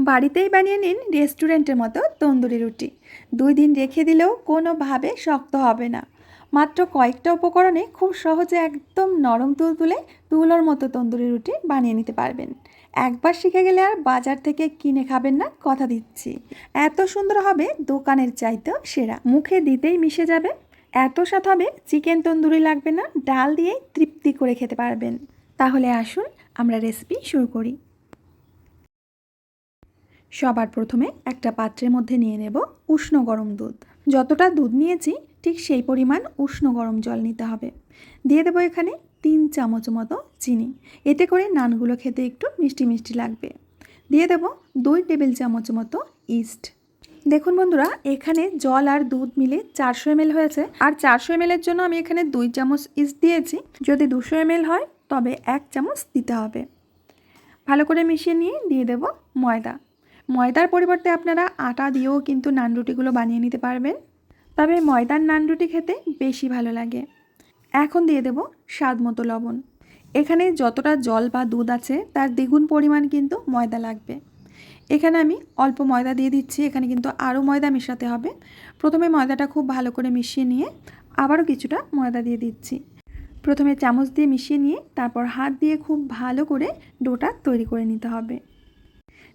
বাড়িতেই বানিয়ে নিন রেস্টুরেন্টের মতো তন্দুরি রুটি। 2 দিন রেখে দিলেও কোনোভাবে শক্ত হবে না। মাত্র কয়েকটা উপকরণে খুব সহজে একদম নরম তুলতুলে তুলোর মতো তন্দুরি রুটি বানিয়ে নিতে পারবেন। একবার শিখে গেলে আর বাজার থেকে কিনে খাবেন না, কথা দিচ্ছি। এত সুন্দর হবে দোকানের চাইতেও সেরা, মুখে দিতেই মিশে যাবে। এত স্বাদ হবে, চিকেন তন্দুরি লাগবে না, ডাল দিয়েই তৃপ্তি করে খেতে পারবেন। তাহলে আসুন আমরা রেসিপি শুরু করি। সবার প্রথমে একটা পাত্রের মধ্যে নিয়ে নেব উষ্ণ গরম দুধ। যতটা দুধ নিয়েছি ঠিক সেই পরিমাণ উষ্ণ গরম জল নিতে হবে। দিয়ে দেবো এখানে 3 চামচ মতো চিনি, এতে করে নানগুলো খেতে একটু মিষ্টি মিষ্টি লাগবে। দিয়ে দেব 2 টেবিল চামচ মতো ইস্ট। দেখুন বন্ধুরা, এখানে জল আর দুধ মিলে 400 ml হয়েছে, আর 400 ml এর জন্য আমি এখানে 2 চামচ ইস্ট দিয়েছি। যদি 200 ml হয় তবে 1 চামচ দিতে হবে। ভালো করে মিশিয়ে নিয়ে দিয়ে দেব ময়দা। ময়দার পরিবর্তে আপনারা আটা দিয়েও কিন্তু নান রুটিগুলো বানিয়ে নিতে পারবেন, তবে ময়দার নান রুটি খেতে বেশি ভালো লাগে। এখন দিয়ে দেব স্বাদ মতো লবণ। এখানে যতটা জল বা দুধ আছে তার দ্বিগুণ পরিমাণ কিন্তু ময়দা লাগবে। এখানে আমি অল্প ময়দা দিয়ে দিচ্ছি, এখানে কিন্তু আরও ময়দা মেশাতে হবে। প্রথমে ময়দাটা খুব ভালো করে মিশিয়ে নিয়ে আবারও কিছুটা ময়দা দিয়ে দিচ্ছি। প্রথমে চামচ দিয়ে মিশিয়ে নিয়ে তারপর হাত দিয়ে খুব ভালো করে ডোটা তৈরি করে নিতে হবে।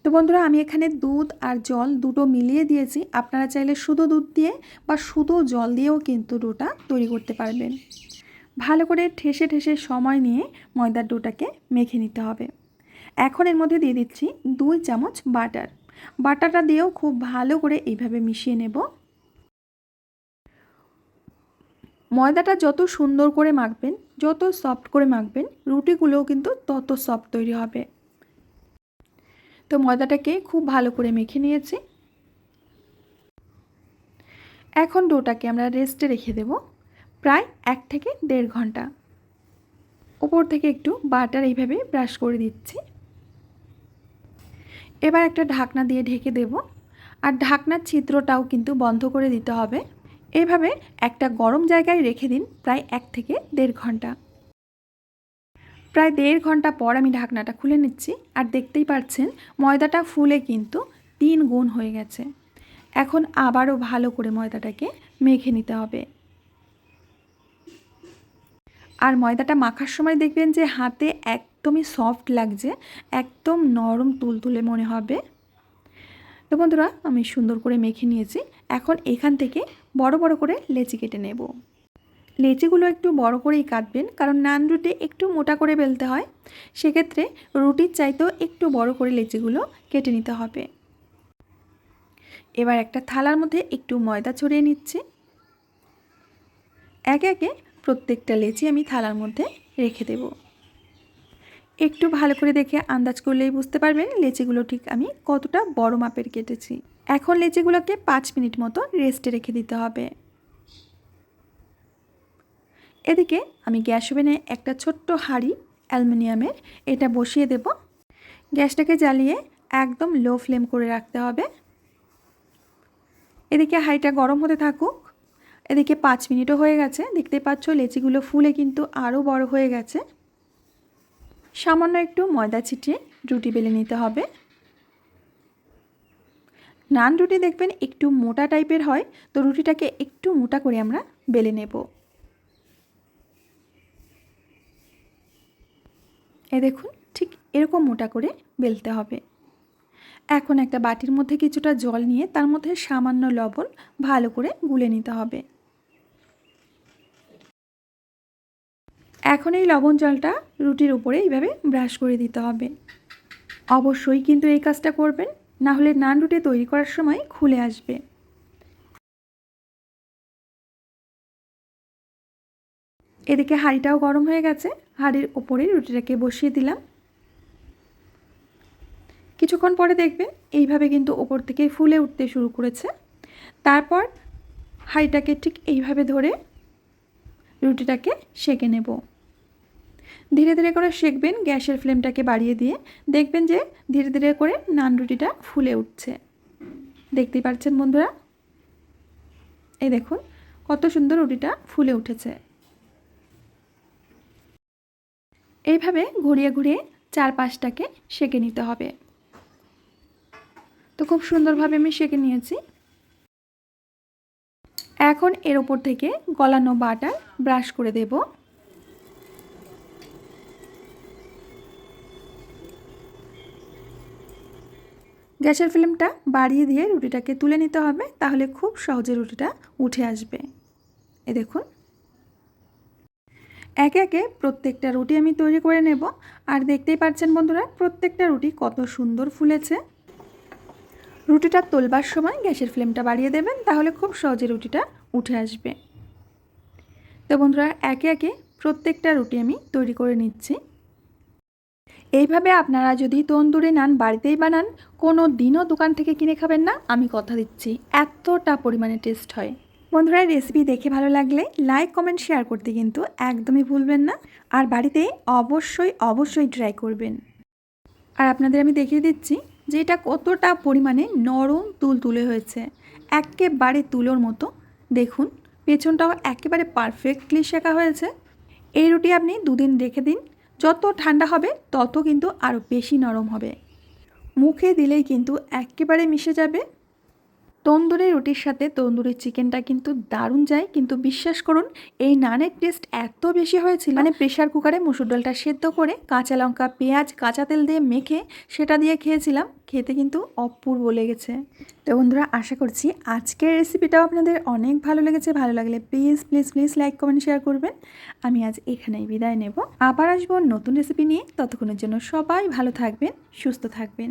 তো বন্ধুরা, আমি এখানে দুধ আর জল দুটো মিলিয়ে দিয়েছি। আপনারা চাইলে শুধু দুধ দিয়ে বা শুধু জল দিয়েও কিন্তু ডোটা তৈরি করতে পারবেন। ভালো করে ঠেসে ঠেসে সময় নিয়ে ময়দার ডোটাকে মেখে নিতে হবে। এখন এর মধ্যে দিয়ে দিচ্ছি 2 চামচ বাটার। বাটারটা দিয়েও খুব ভালো করে এইভাবে মিশিয়ে নেব। ময়দাটা যত সুন্দর করে মাখবেন, যত সফট করে মাখবেন, রুটিগুলোও কিন্তু তত সফট তৈরি হবে। তো ময়দাটাকে খুব ভালো করে মেখে নিয়েছি। এখন ডোটাকে আমরা রেস্টে রেখে দেব প্রায় 1 থেকে 1.5 ঘন্টা। উপর থেকে একটু বাটার এইভাবে ব্রাশ করে দিচ্ছি। এবার একটা ঢাকনা দিয়ে ঢেকে দেব, আর ঢাকনার ছিদ্রটাও কিন্তু বন্ধ করে দিতে হবে। এইভাবে একটা গরম জায়গায় রেখে দিন প্রায় 1 থেকে 1.5 ঘন্টা। প্রায় 1.5 ঘন্টা পর আমি ঢাকনাটা খুলে নিচ্ছি, আর দেখতেই পাচ্ছেন ময়দাটা ফুলে কিন্তু 3 গুণ হয়ে গেছে। এখন আবারও ভালো করে ময়দাটাকে মেখে নিতে হবে। আর ময়দাটা মাখার সময় দেখবেন যে হাতে একদমই সফট লাগছে, একদম নরম তুলতুলে মনে হবে। তো বন্ধুরা, আমি সুন্দর করে মেখে নিয়েছি। এখন এখান থেকে বড় বড় করে লেচি কেটে নেব। লেচিগুলো একটু বড় করেই কাটবেন, কারণ নান রুটি একটু মোটা করে বেলতে হয়। সেক্ষেত্রে রুটির চাইতেও একটু বড় করে লেচিগুলো কেটে নিতে হবে। এবার একটা থালার মধ্যে একটু ময়দা ছড়িয়ে নিচ্ছি। একে একে প্রত্যেকটা লেচি আমি থালার মধ্যে রেখে দেব। একটু ভালো করে দেখে আন্দাজ করলেই বুঝতে পারবেন লেচিগুলো ঠিক আমি কতটা বড় মাপের কেটেছি। এখন লেচিগুলোকে 5 মিনিট মতো রেস্টে রেখে দিতে হবে। এদিকে আমি গ্যাস ওভেনে একটা ছোট্ট হাঁড়ি অ্যালুমিনিয়ামের এটা বসিয়ে দেব। গ্যাসটাকে জ্বালিয়ে একদম লো ফ্লেম করে রাখতে হবে। এদিকে হাঁড়িটা গরম হতে থাকুক। এদিকে 5 মিনিটও হয়ে গেছে। দেখতে পাচ্ছ লেচিগুলো ফুলে কিন্তু আরও বড় হয়ে গেছে। সামান্য একটু ময়দা ছিটিয়ে রুটি বেলে নিতে হবে। নান রুটি দেখবেন একটু মোটা টাইপের হয়, তো রুটিটাকে একটু মোটা করে আমরা বেলে নেব। এই দেখুন, ঠিক এরকম মোটা করে বেলতে হবে। এখন একটা বাটির মধ্যে কিছুটা জল নিয়ে তার মধ্যে সামান্য লবণ ভালো করে গুলে নিতে হবে। এখন এই লবণ জলটা রুটির উপরে এইভাবে ব্রাশ করে দিতে হবে। অবশ্যই কিন্তু এই কাজটা করবেন, না হলে নান রুটি তৈরি করার সময় খুলে আসবে। এদিকে হাঁড়িটাও গরম হয়ে গেছে। হাঁড়ির ওপরে রুটিটাকে বসিয়ে দিলাম। কিছুক্ষণ পরে দেখবেন এইভাবে কিন্তু ওপর থেকে ফুলে উঠতে শুরু করেছে। তারপর হাঁড়িটাকে ঠিক এইভাবে ধরে রুটিটাকে সেঁকে নেব। ধীরে ধীরে করে সেঁকবেন, গ্যাসের ফ্লেমটাকে বাড়িয়ে দিয়ে। দেখবেন যে ধীরে ধীরে করে নান রুটিটা ফুলে উঠছে। দেখতেই পাচ্ছেন বন্ধুরা, এই দেখুন কত সুন্দর রুটিটা ফুলে উঠেছে। এইভাবে ঘুরিয়ে ঘুরিয়ে 4-5টাকে সেঁকে নিতে হবে। তো খুব সুন্দরভাবে আমি সেঁকে নিয়েছি। এখন এর ওপর থেকে গলানো বাটার ব্রাশ করে দেব। গ্যাসের ফ্লেমটা বাড়িয়ে দিয়ে রুটিটাকে তুলে নিতে হবে, তাহলে খুব সহজে রুটিটা উঠে আসবে। এই দেখুন, একে একে প্রত্যেকটা রুটি আমি তৈরি করে নেব। আর দেখতেই পাচ্ছেন বন্ধুরা, প্রত্যেকটা রুটি কত সুন্দর ফুলেছে। রুটিটা তোলবার সময় গ্যাসের ফ্লেমটা বাড়িয়ে দেবেন, তাহলে খুব সহজে রুটিটা উঠে আসবে। তো বন্ধুরা, একে একে প্রত্যেকটা রুটি আমি তৈরি করে নিচ্ছি। এইভাবে আপনারা যদি তন্দুরি নান বাড়িতেই বানান, কোনো দিনও দোকান থেকে কিনে খাবেন না, আমি কথা দিচ্ছি, এতটা পরিমাণে টেস্ট হয়। বন্ধুরা, রেসিপি দেখে ভালো লাগলে লাইক কমেন্ট শেয়ার করতে কিন্তু একদমই ভুলবেন না। আর বাড়িতে অবশ্যই ট্রাই করবেন। আর আপনাদের আমি দেখিয়ে দিচ্ছি যে এটা কতটা পরিমাণে নরম তুলতুলে হয়েছে, একেবারে তুলোর মতো। দেখুন, পেছনটাও একেবারে পারফেক্টলি সেঁকা হয়েছে। এই রুটি আপনি 2 দিন রেখে দিন, যত ঠান্ডা হবে তত কিন্তু আরও বেশি নরম হবে, মুখে দিলেই কিন্তু একেবারে মিশে যাবে। তন্দুরি রুটির সাথে তন্দুরি চিকেনটা কিন্তু দারুণ যায়, কিন্তু বিশ্বাস করুন এই নানের টেস্ট এত বেশি হয়েছিল, মানে প্রেশার কুকারে মসুর ডালটা সেদ্ধ করে কাঁচা লঙ্কা পেঁয়াজ কাঁচা তেল দিয়ে মেখে সেটা দিয়ে খেয়েছিলাম, খেতে কিন্তু অপূর্ব লেগেছে। তো বন্ধুরা, আশা করছি আজকের রেসিপিটাও আপনাদের অনেক ভালো লেগেছে। ভালো লাগলে প্লিজ লাইক কমেন্ট শেয়ার করবেন। আমি আজ এখানেই বিদায় নেব, আবার আসবো নতুন রেসিপি নিয়ে। ততক্ষণের জন্য সবাই ভালো থাকবেন, সুস্থ থাকবেন।